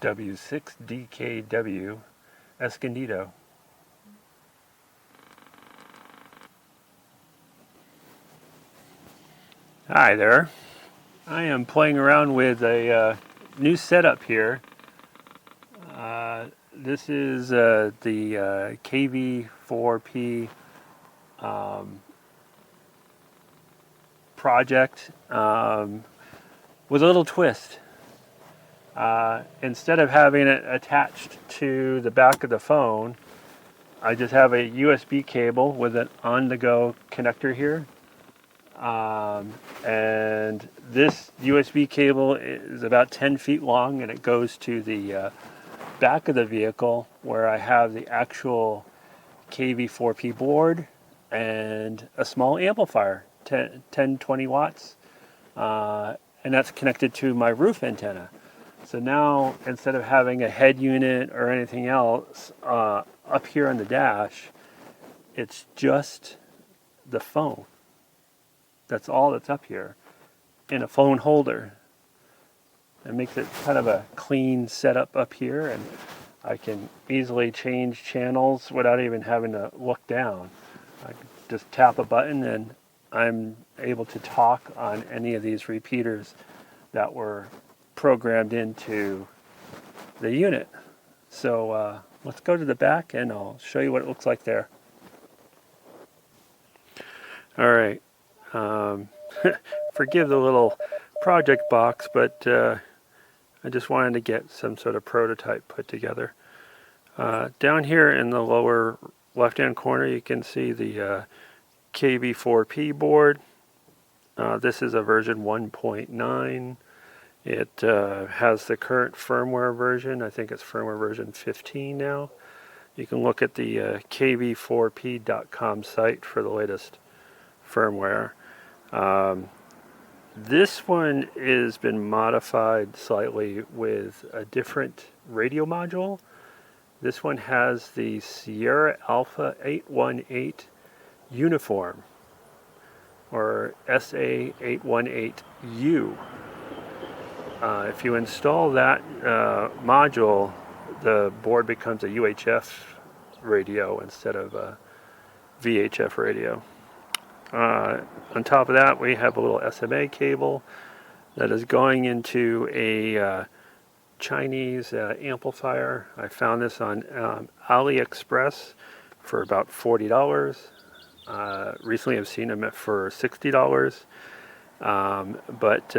W6DKW Escondido. Hi there. I am playing around with a new setup here. This is the KV4P project with a little twist. Instead of having it attached to the back of the phone, I just have a USB cable with an on-the-go connector here. And this USB cable is about 10 feet long, and it goes to the back of the vehicle where I have the actual KV4P board and a small amplifier, 10-20 watts, and that's connected to my roof antenna. So now, instead of having a head unit or anything else up here on the dash, it's just the phone. That's all that's up here in a phone holder. It makes it kind of a clean setup up here, and I can easily change channels without even having to look down. I can just tap a button and I'm able to talk on any of these repeaters that were programmed into the unit. So let's go to the back and I'll show you what it looks like there. All right. Forgive the little project box, but I just wanted to get some sort of prototype put together. Down here in the lower left-hand corner, you can see the KV4P board. This is a version 1.9. It has the current firmware version. I think it's firmware version 15 now. You can look at the KV4P.com site for the latest firmware. This one has been modified slightly with a different radio module. This one has the Sierra Alpha 818 uniform, or SA818U. If you install that module, the board becomes a UHF radio instead of a VHF radio. On top of that, we have a little SMA cable that is going into a Chinese amplifier. I found this on AliExpress for about $40. Recently I've seen them for $60. But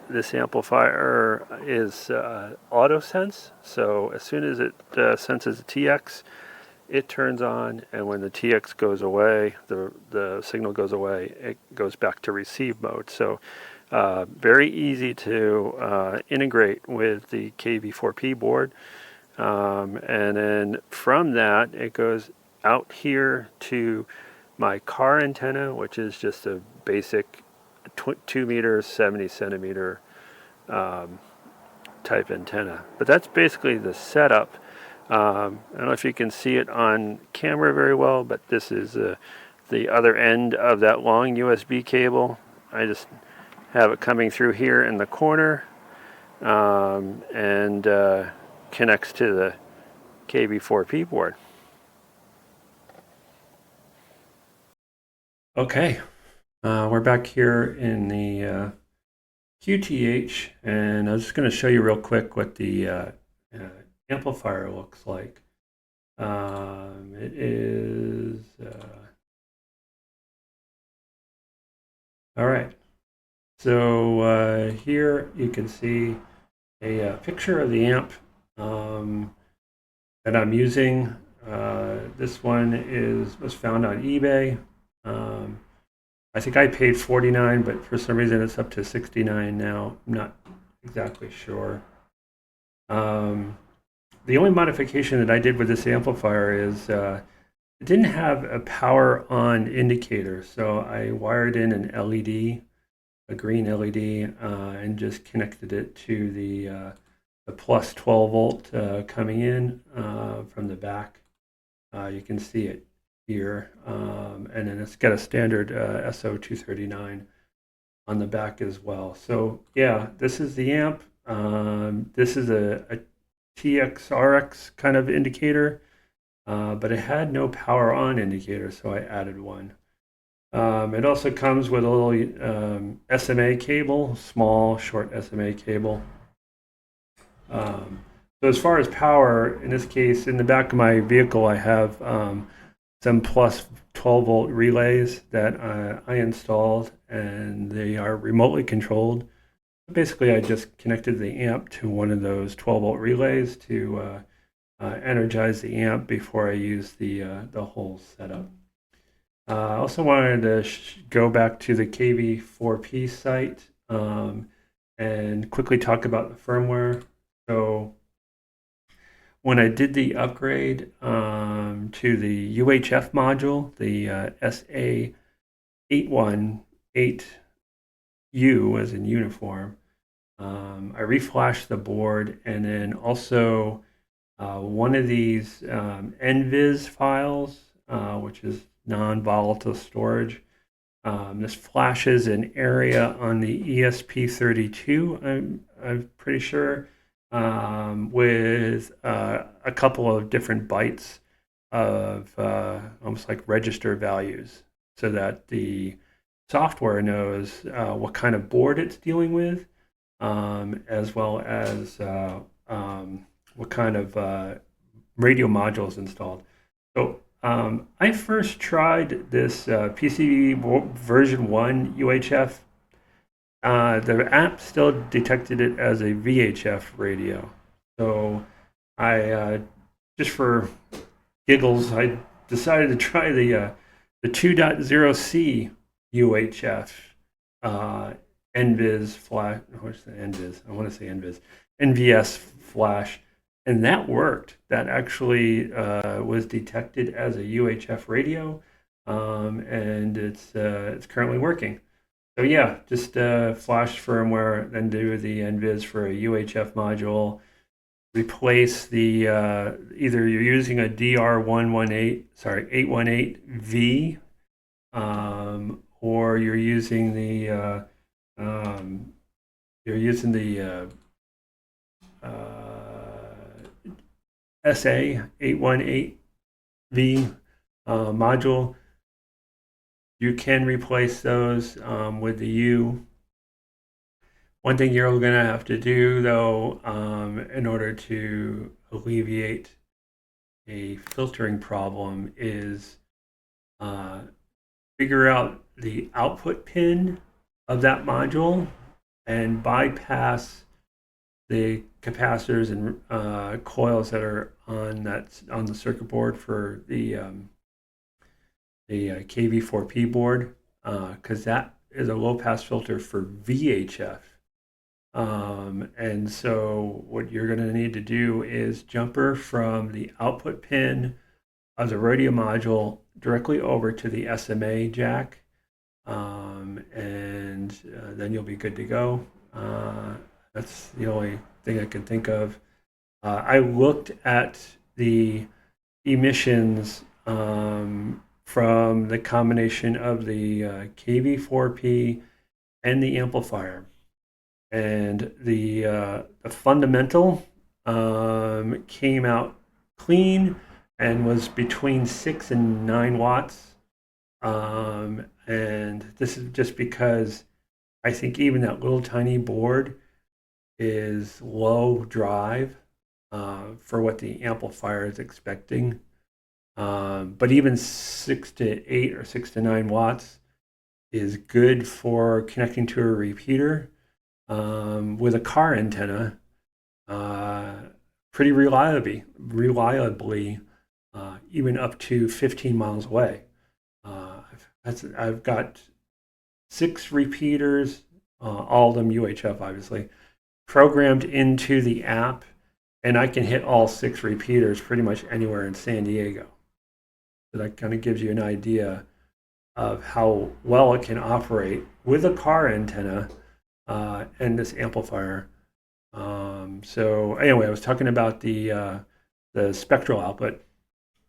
this amplifier is auto sense, so as soon as it senses a TX, it turns on, and when the TX goes away, the signal goes away, it goes back to receive mode. So very easy to integrate with the KV4P board. And then from that, it goes out here to my car antenna, which is just a basic 2 meter, 70 centimeter type antenna. But that's basically the setup. I don't know if you can see it on camera very well, but this is the other end of that long USB cable. I just have it coming through here in the corner and connects to the KV4P board. Okay, we're back here in the QTH, and I was just going to show you real quick what the amplifier looks like. It is all right. So here you can see a picture of the amp that I'm using. This one was found on eBay. I think I paid $49, but for some reason it's up to $69 now. I'm not exactly sure. The only modification that I did with this amplifier is it didn't have a power on indicator, so I wired in an LED, a green LED, and just connected it to the plus 12 volt coming in from the back. You can see it here, and then it's got a standard SO239 on the back as well. So yeah, this is the amp. This is a TXRX kind of indicator, but it had no power on indicator, so I added one. It also comes with a little SMA cable, small, short SMA cable. So as far as power, in this case, in the back of my vehicle, I have some plus 12 volt relays that I installed, and they are remotely controlled. Basically, I just connected the amp to one of those 12 volt relays to energize the amp before I use the whole setup. I also wanted to go back to the KV4P site and quickly talk about the firmware. So when I did the upgrade to the UHF module, the SA818U as in uniform, I reflashed the board, and then also one of these NVIS files, which is non-volatile storage. This flashes an area on the ESP32, I'm pretty sure, with a couple of different bytes of almost like register values, so that the software knows what kind of board it's dealing with, as well as what kind of radio module is installed. So I first tried this PCB version 1 UHF. The app still detected it as a VHF radio. So I, just for giggles, I decided to try the 2.0C UHF NVIS flash. What's the NVIS? I want to say NVIS. NVS flash. And that worked. That actually was detected as a UHF radio, and it's currently working. So yeah, just flash firmware, then do the NVIS for a UHF module. Replace the either you're using a DR818V, or you're using the SA818V module. You can replace those with the U. One thing you're going to have to do, though, in order to alleviate a filtering problem, is figure out the output pin of that module and bypass the capacitors and coils that are on the circuit board for the KV4P board, because that is a low pass filter for VHF. And so what you're going to need to do is jumper from the output pin of the radio module directly over to the SMA jack, and then you'll be good to go. That's the only thing I can think of. I looked at the emissions from the combination of the KV4P and the amplifier, and the fundamental came out clean and was between 6 and 9 watts. And this is just because I think even that little tiny board is low drive for what the amplifier is expecting. But even 6 to 8 or 6 to 9 watts is good for connecting to a repeater with a car antenna pretty reliably, even up to 15 miles away. I've got 6 repeaters, all of them UHF obviously, programmed into the app, and I can hit all 6 repeaters pretty much anywhere in San Diego. So that kind of gives you an idea of how well it can operate with a car antenna and this amplifier. So anyway, I was talking about the spectral output.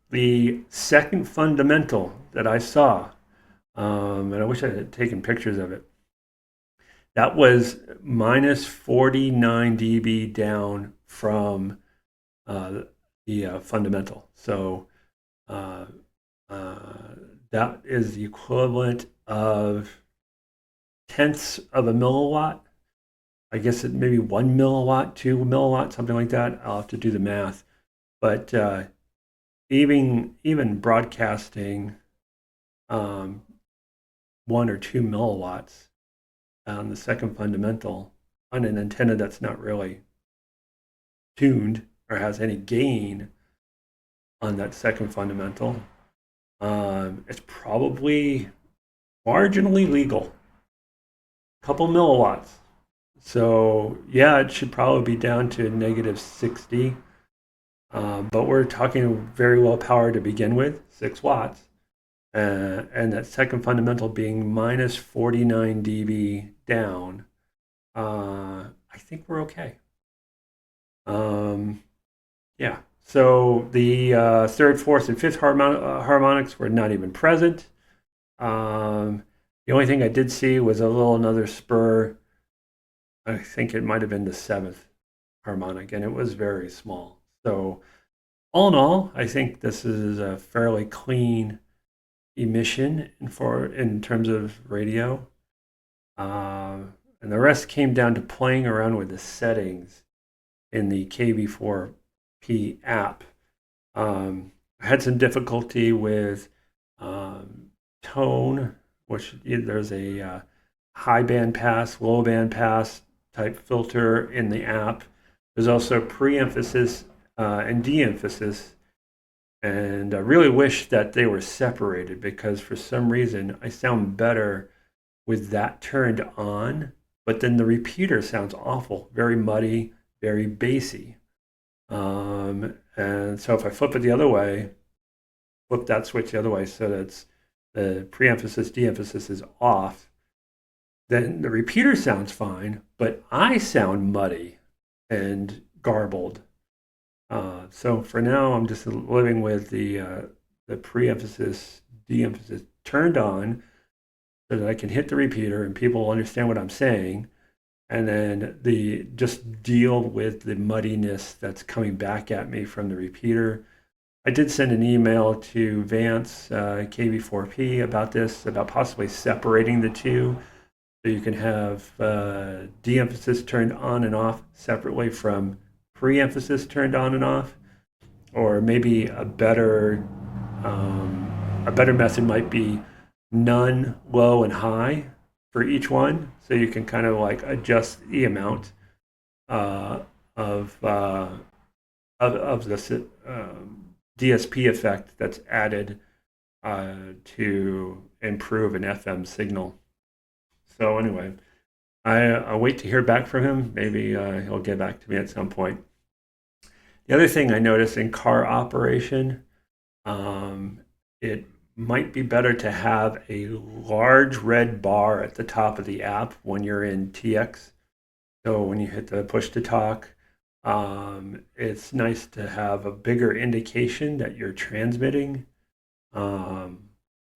The second fundamental that I saw, and I wish I had taken pictures of it, that was minus 49 dB down from the fundamental. So uh, that is the equivalent of tenths of a milliwatt. I guess it maybe 1 milliwatt, 2 milliwatt, something like that. I'll have to do the math. But even broadcasting 1 or 2 milliwatts on the second fundamental on an antenna that's not really tuned or has any gain on that second fundamental, it's probably marginally legal, a couple milliwatts. So yeah, it should probably be down to -60, but we're talking very low power to begin with, 6 watts, and that second fundamental being -49 dB down. I think we're okay. Yeah. So the third, fourth, and fifth harmonics were not even present. The only thing I did see was another spur. I think it might have been the seventh harmonic, and it was very small. So all in all, I think this is a fairly clean emission in terms of radio. And the rest came down to playing around with the settings in the KV4P app. I had some difficulty with tone, which there's a high band pass, low band pass type filter in the app. There's also pre-emphasis and de-emphasis. And I really wish that they were separated, because for some reason I sound better with that turned on, but then the repeater sounds awful, very muddy, very bassy. And so if I flip it the other way, flip that switch the other way so that the pre-emphasis, de-emphasis is off, then the repeater sounds fine, but I sound muddy and garbled. So for now, I'm just living with the pre-emphasis, de-emphasis turned on, so that I can hit the repeater and people understand what I'm saying, and then just deal with the muddiness that's coming back at me from the repeater. I did send an email to Vance KV4P about this, about possibly separating the two, so you can have de-emphasis turned on and off separately from pre-emphasis turned on and off. Or maybe a better method might be none, low, and high for each one, so you can kind of like adjust the amount of the DSP effect that's added to improve an FM signal. So anyway, I'll wait to hear back from him. Maybe he'll get back to me at some point. The other thing I noticed in car operation, it might be better to have a large red bar at the top of the app when you're in TX. So when you hit the push to talk, it's nice to have a bigger indication that you're transmitting while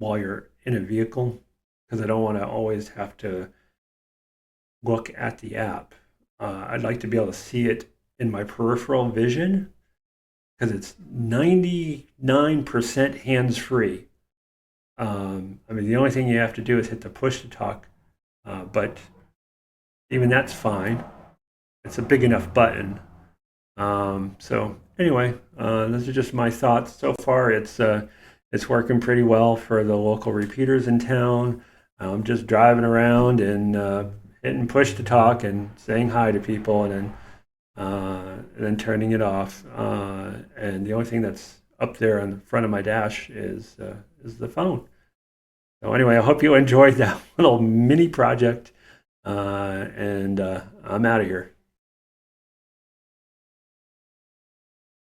you're in a vehicle, because I don't want to always have to look at the app. I'd like to be able to see it in my peripheral vision, because it's 99% hands-free. I mean, the only thing you have to do is hit the push to talk, but even that's fine. It's a big enough button. So anyway, those are just my thoughts. So far, it's working pretty well for the local repeaters in town. I'm just driving around and hitting push to talk and saying hi to people, and then turning it off. And the only thing that's up there on the front of my dash is the phone. So anyway, I hope you enjoyed that little mini project, and I'm out of here.